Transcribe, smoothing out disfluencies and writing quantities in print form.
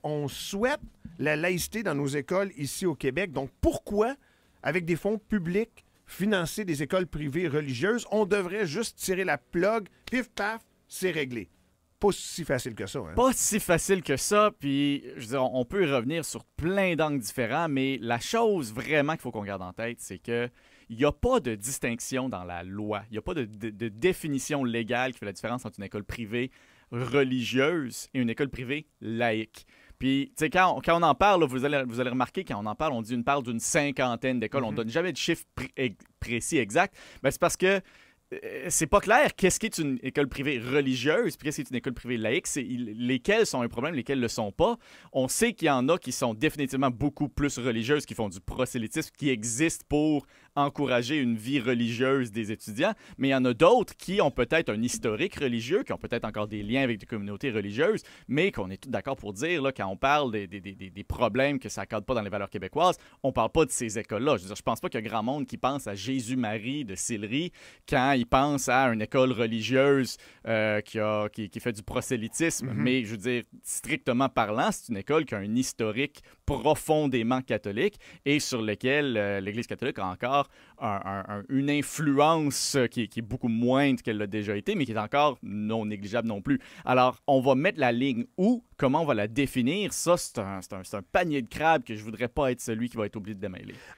on souhaite la laïcité dans nos écoles ici au Québec. Donc, pourquoi, avec des fonds publics, financer des écoles privées religieuses, on devrait juste tirer la plug, pif paf, c'est réglé. Pas si facile que ça. Hein? Pas si facile que ça, puis je veux dire, on peut y revenir sur plein d'angles différents, mais la chose vraiment qu'il faut qu'on garde en tête, c'est que il n'y a pas de distinction dans la loi. Il n'y a pas de définition légale qui fait la différence entre une école privée religieuse et une école privée laïque. Puis, tu sais, quand on en parle, là, vous allez remarquer, quand on en parle, on parle d'une cinquantaine d'écoles. On ne donne jamais de chiffre précis exact. Ben, c'est parce que c'est pas clair qu'est-ce qui est une école privée religieuse puis qu'est-ce qui est une école privée laïque. Lesquelles sont un problème, lesquelles ne le sont pas. On sait qu'il y en a qui sont définitivement beaucoup plus religieuses, qui font du prosélytisme, qui existent pour encourager une vie religieuse des étudiants, mais il y en a d'autres qui ont peut-être un historique religieux, qui ont peut-être encore des liens avec des communautés religieuses, mais qu'on est tous d'accord pour dire, là, quand on parle des problèmes que ça n'accorde pas dans les valeurs québécoises, on ne parle pas de ces écoles-là. Je veux dire, je pense pas qu'il y a grand monde qui pense à Jésus-Marie de Sillery quand il pense à une école religieuse qui fait du prosélytisme, mais je veux dire, strictement parlant, c'est une école qui a un historique profondément catholique et sur lequel l'Église catholique a encore une influence qui est beaucoup moindre qu'elle l'a déjà été, mais qui est encore non négligeable non plus. Alors, on va mettre la ligne où, comment on va la définir, ça, c'est un panier de crabes que je voudrais pas être celui qui va être obligé de démêler.